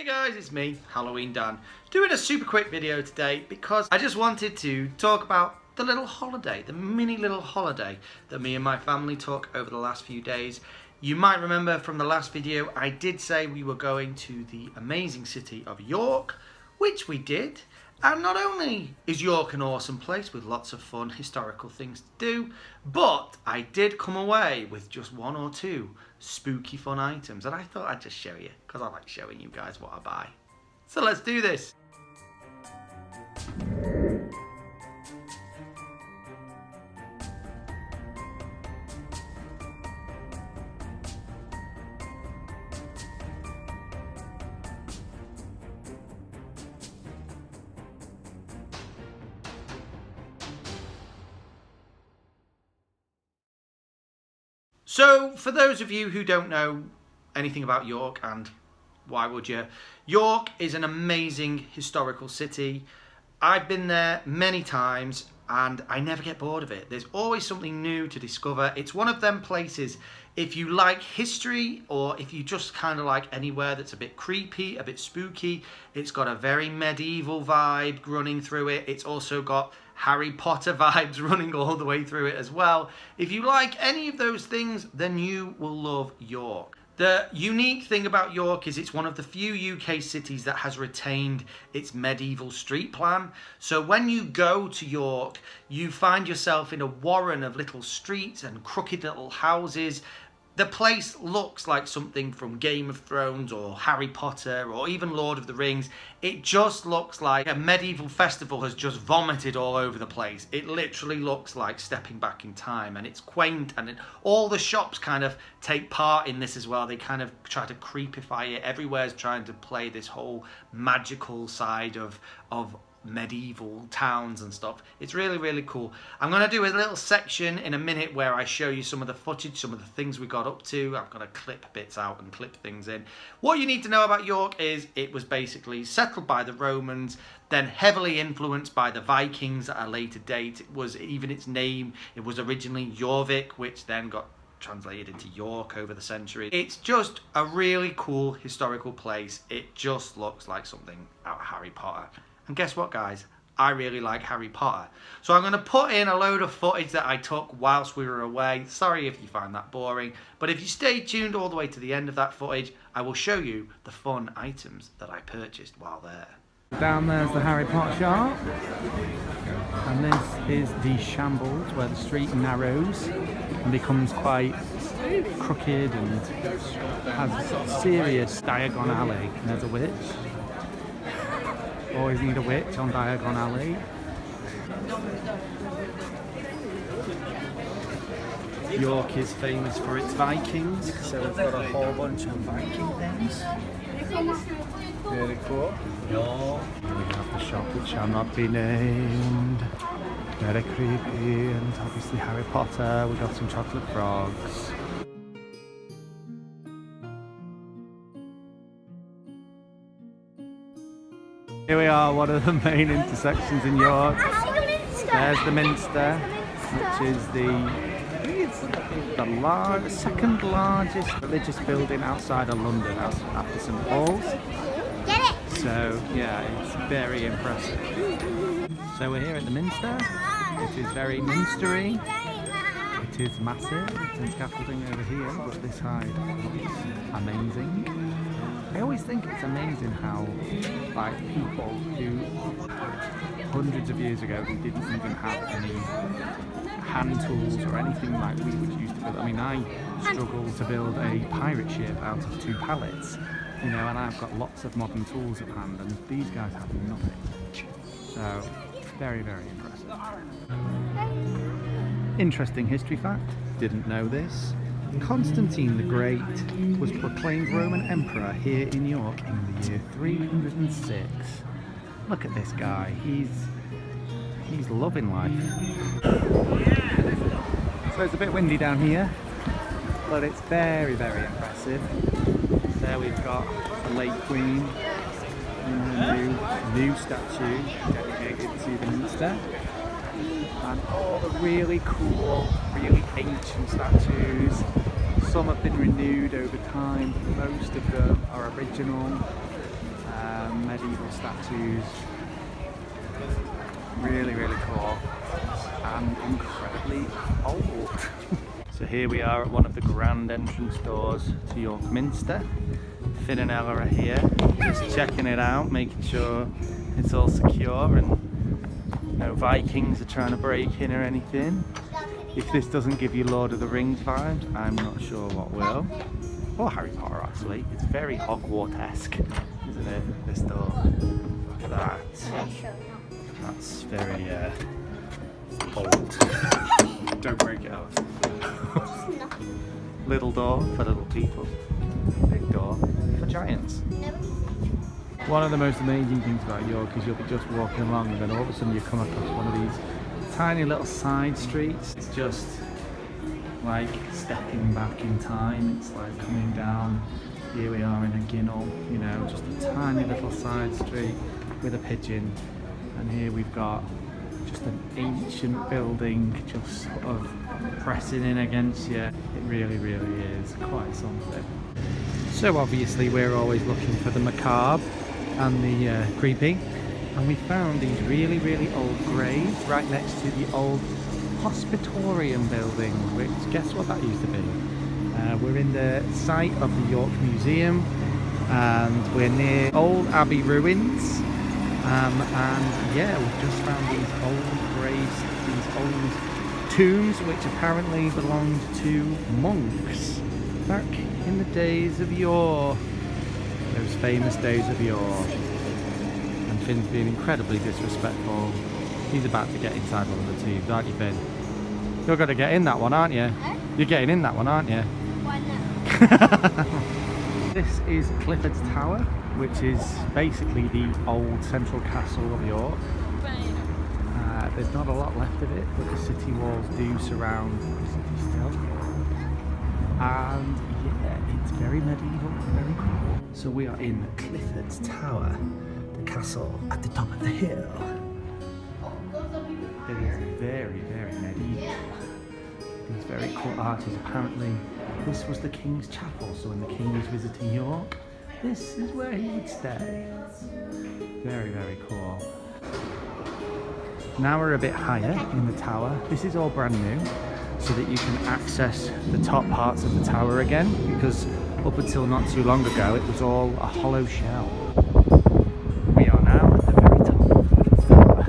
guys, it's me, Halloween Dan, doing a super quick video today because I just wanted to talk about the little holiday, the mini little holiday that me and my family took over the last few days. You might remember from the last video I did say we were going to the amazing city of York, which we did. And not only is York an awesome place with lots of fun historical things to do, but I did come away with just one or two spooky fun items that I thought I'd just show you because I like showing you guys what I buy. So let's do this. So, for those of you who don't know anything about York, and why would you? York is an amazing historical city. I've been there many times and I never get bored of it. There's always something new to discover. It's one of them places, if you like history or if you just kind of like anywhere that's a bit creepy, a bit spooky, it's got a very medieval vibe running through it. It's also got Harry Potter vibes running all the way through it as well. If you like any of those things, then you will love York. The unique thing about York is it's one of the few UK cities that has retained its medieval street plan. So when you go to York, you find yourself in a warren of little streets and crooked little houses. The place looks like something from Game of Thrones or Harry Potter or even Lord of the Rings. It just looks like a medieval festival has just vomited all over the place. It literally looks like stepping back in time, and it's quaint, and all the shops kind of take part in this as well. They kind of try to creepify it. Everywhere's trying to play this whole magical side of medieval towns and stuff. It's really, really cool. I'm going to do a little section in a minute where I show you some of the footage, some of the things we got up to. I'm going to clip bits out and clip things in. What you need to know about York is it was basically settled by the Romans, then heavily influenced by the Vikings at a later date. It was even its name, it was originally Jorvik, which then got translated into York over the centuries. It's just a really cool historical place. It just looks like something out of Harry Potter. And guess what, guys? I really like Harry Potter. So I'm going to put in a load of footage that I took whilst we were away. Sorry if you find that boring, but if you stay tuned all the way to the end of that footage, I will show you the fun items that I purchased while there. Down there's the Harry Potter shop, and this is the Shambles, where the street narrows and becomes quite crooked and has a sort of serious Diagon Alley. And there's a witch. Always need a witch on Diagon Alley. York is famous for its Vikings, so we've got a whole bunch of Viking things. Really cool. York. We have the shop which shall not be named. Very creepy, and obviously Harry Potter. We got some chocolate frogs. Here we are, one of the main intersections in York. There's the Minster, which is the second largest religious building outside of London, after St Paul's. So yeah, it's very impressive. So we're here at the Minster. It is very minstery. It is massive. There's scaffolding over here, but this side looks amazing. I always think it's amazing how, like, people who hundreds of years ago who didn't even have any hand tools or anything like we would use to build. I mean, I struggle to build a pirate ship out of 2 pallets, you know, and I've got lots of modern tools at hand, and these guys have nothing. So, very, very impressive. Interesting history fact, didn't know this. Constantine the Great was proclaimed Roman Emperor here in York in the year 306. Look at this guy, he's loving life. So it's a bit windy down here, but it's very, very impressive. There we've got the Lake Queen and a new statue dedicated to the Minster. And all the really cool, really ancient statues. Some have been renewed over time, but most of them are original. statues. Really, really cool and incredibly old. So here we are at one of the grand entrance doors to York Minster. Finn and Ella are here, just checking it out, making sure it's all secure and no Vikings are trying to break in or anything. If this doesn't give you Lord of the Rings vibes, I'm not sure what will. Or Harry Potter actually. It's very Hogwarts-esque, isn't it, this door? Look at that. That's very old. Don't break it out. Little door for little people. Big door for giants. One of the most amazing things about York is you'll be just walking along and then all of a sudden you come across one of these tiny little side streets. It's just like stepping back in time. It's like coming down. Here we are in a Ginnell, you know, just a tiny little side street with a pigeon. And here we've got just an ancient building just sort of pressing in against you. It really, really is quite something. So obviously we're always looking for the macabre and the creepy. And we found these really, really old graves right next to the old Hospitorium building, which guess what that used to be? We're in the site of the York Museum and we're near old Abbey ruins. And yeah, we've just found these old graves, these old tombs which apparently belonged to monks back in the days of yore. Those famous days of yore. And Finn's being incredibly disrespectful. He's about to get inside one of the tombs, aren't you, Finn? You're going to get in that one, aren't you? Huh? You're getting in that one, aren't you? Why not? This is Clifford's Tower, which is basically the old central castle of York. There's not a lot left of it, but the city walls do surround the city still. And yeah, it's very medieval, very cool. So we are in Clifford's Tower, the castle at the top of the hill. It is very, very medieval. These very cool arches. Apparently, this was the King's Chapel, so when the King was visiting York, this is where he would stay. Very, very cool. Now we're a bit higher in the tower. This is all brand new, so that you can access the top parts of the tower again, because up until not too long ago, it was all a hollow shell. We are now at the very top of the tower.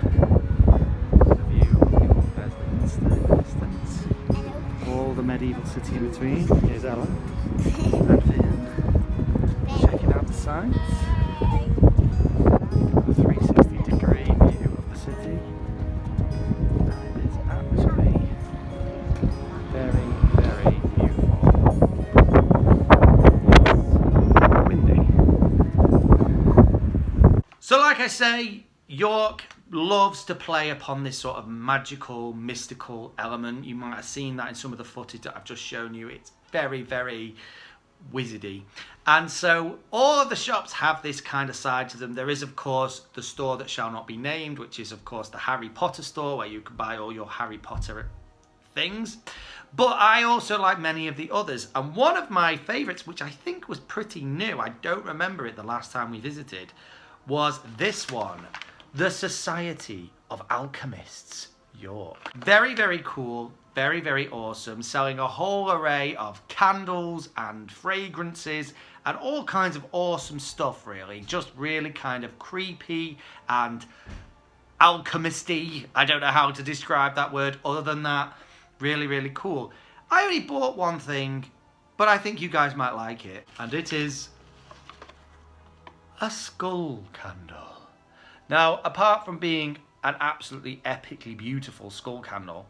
The view of Westminster in the distance. All the medieval city in between. Here's Ella and Finn. Checking out the sights. A 360-degree view of the city. And it is actually very, very beautiful. Windy. So like I say, York loves to play upon this sort of magical, mystical element. You might have seen that in some of the footage that I've just shown you. It's very, very wizardy. And so all of the shops have this kind of side to them. There is, of course, the store that shall not be named, which is, of course, the Harry Potter store, where you can buy all your Harry Potter things. But I also like many of the others. And one of my favourites, which I think was pretty new, I don't remember it the last time we visited, was this one, the Society of Alchemists, York. Very, very cool. Very, very awesome. Selling a whole array of candles and fragrances and all kinds of awesome stuff, really. Just really kind of creepy and alchemisty. I don't know how to describe that word other than that. Really, really cool. I only bought one thing, but I think you guys might like it. And it is a skull candle. Now, apart from being an absolutely epically beautiful skull candle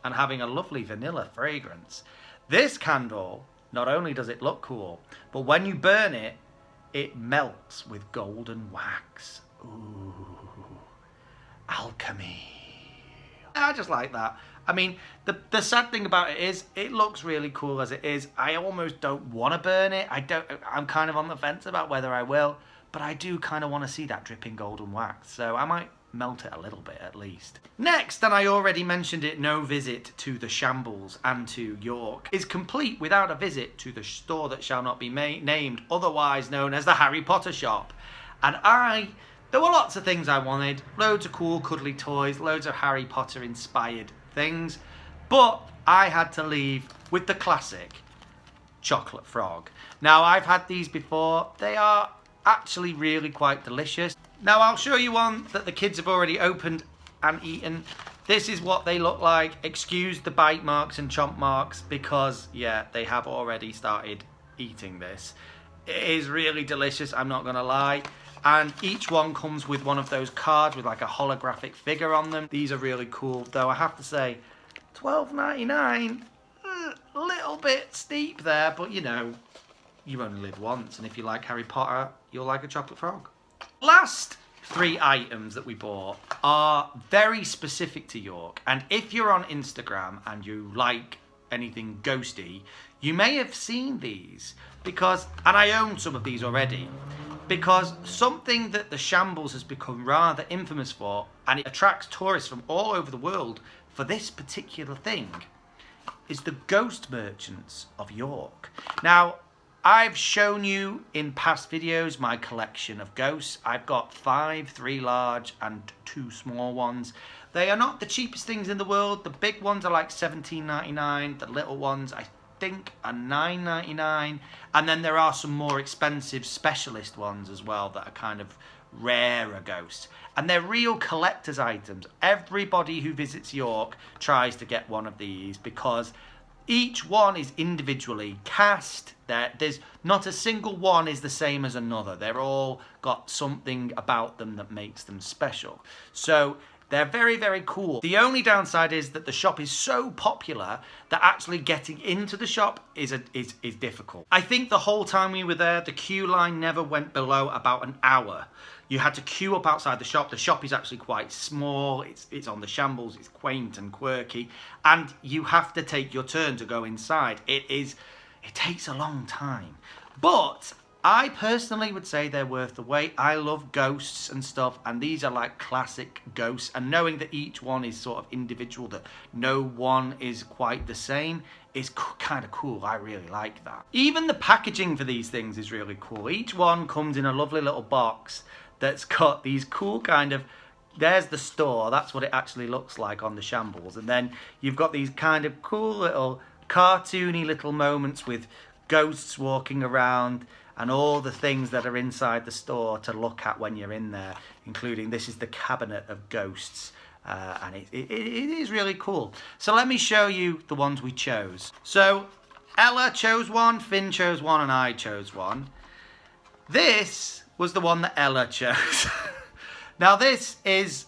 and having a lovely vanilla fragrance, this candle, not only does it look cool, but when you burn it, it melts with golden wax. Ooh, alchemy. I just like that. I mean, the sad thing about it is, it looks really cool as it is. I almost don't want to burn it. I'm kind of on the fence about whether I will, but I do kind of want to see that dripping golden wax. So I might melt it a little bit at least. Next, and I already mentioned it, no visit to the Shambles and to York is complete without a visit to the store that shall not be named, otherwise known as the Harry Potter shop. And I There were lots of things I wanted, loads of cool cuddly toys, loads of Harry Potter inspired things, but I had to leave with the classic chocolate frog. Now, I've had these before. They are actually really quite delicious. Now, I'll show you one that the kids have already opened and eaten. This is what they look like. Excuse the bite marks and chomp marks because, yeah, they have already started eating this. It is really delicious, I'm not gonna lie. And each one comes with one of those cards with like a holographic figure on them. These are really cool, though I have to say, $12.99, a little bit steep there, but you know, you only live once, and if you like Harry Potter, you'll like a chocolate frog. Last 3 items that we bought are very specific to York, and if you're on Instagram and you like anything ghosty, you may have seen these because, and I own some of these already, because something that the Shambles has become rather infamous for, and it attracts tourists from all over the world for this particular thing, is the ghost merchants of York. Now, I've shown you in past videos my collection of ghosts. I've got 5, 3 large and 2 small ones. They are not the cheapest things in the world. The big ones are like $17.99. The little ones, I think, are $9.99. And then there are some more expensive specialist ones as well that are kind of rarer ghosts. And they're real collector's items. Everybody who visits York tries to get one of these because each one is individually cast. There's not a single one is the same as another. They're all got something about them that makes them special. So they're very, very cool. The only downside is that the shop is so popular that actually getting into the shop is difficult. I think the whole time we were there, the queue line never went below about an hour. You had to queue up outside the shop. The shop is actually quite small. It's on the Shambles. It's quaint and quirky. And you have to take your turn to go inside. It takes a long time. But I personally would say they're worth the wait. I love ghosts and stuff, and these are like classic ghosts. And knowing that each one is sort of individual, that no one is quite the same, is kind of cool. I really like that. Even the packaging for these things is really cool. Each one comes in a lovely little box that's got these cool kind of, there's the store, that's what it actually looks like on the Shambles. And then you've got these kind of cool little cartoony little moments with ghosts walking around and all the things that are inside the store to look at when you're in there, including this is the cabinet of ghosts. And it is really cool. So let me show you the ones we chose. So Ella chose one, Finn chose one, and I chose one. This was the one that Ella chose. Now this is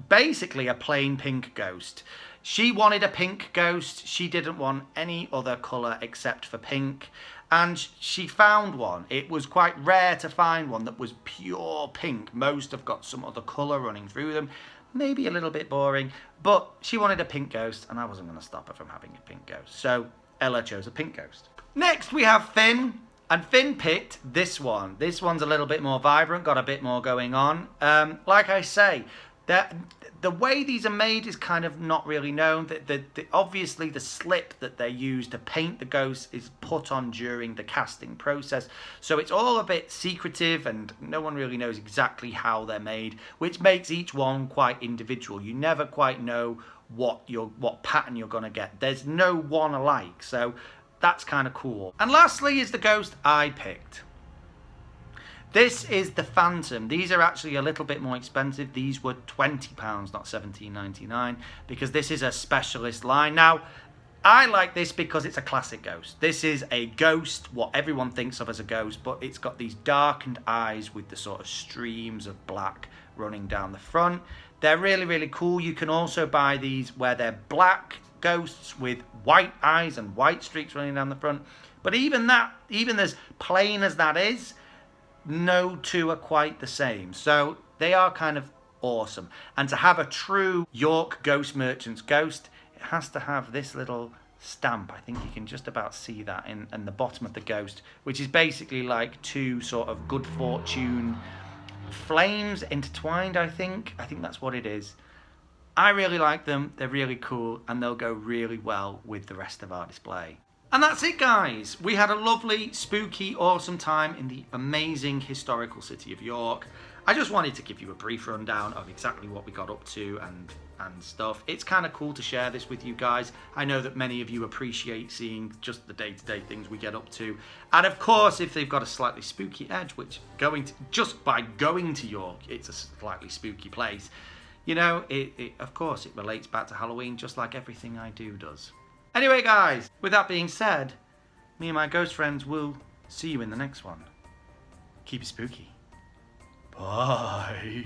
basically a plain pink ghost. She wanted a pink ghost. She didn't want any other colour except for pink. And she found one. It was quite rare to find one that was pure pink. Most have got some other colour running through them. Maybe a little bit boring. But she wanted a pink ghost and I wasn't going to stop her from having a pink ghost. So Ella chose a pink ghost. Next we have Finn. And Finn picked this one. This one's a little bit more vibrant, got a bit more going on. Like I say, the way these are made is kind of not really known. Obviously, the slip that they use to paint the ghost is put on during the casting process. So it's all a bit secretive and no one really knows exactly how they're made, which makes each one quite individual. You never quite know what pattern you're going to get. There's no one alike. So that's kind of cool. And lastly is the ghost I picked. This is the Phantom. These are actually a little bit more expensive. These were £20, not $17.99, because this is a specialist line. Now, I like this because it's a classic ghost. This is a ghost, what everyone thinks of as a ghost, but it's got these darkened eyes with the sort of streams of black running down the front. They're really, really cool. You can also buy these where they're black ghosts with white eyes and white streaks running down the front. But even as plain as that is, no two are quite the same. So they are kind of awesome. And to have a true York Ghost Merchants ghost, it has to have this little stamp. I think you can just about see that in the bottom of the ghost, which is basically like two sort of good fortune flames intertwined, I think that's what it is. I really like them. They're really cool and they'll go really well with the rest of our display. And that's it, guys. We had a lovely, spooky, awesome time in the amazing historical city of York. I just wanted to give you a brief rundown of exactly what we got up to and stuff. It's kind of cool to share this with you guys. I know that many of you appreciate seeing just the day-to-day things we get up to. And of course, if they've got a slightly spooky edge, which just by going to York, it's a slightly spooky place. You know, of course, it relates back to Halloween, just like everything I do does. Anyway, guys, with that being said, me and my ghost friends will see you in the next one. Keep it spooky. Bye.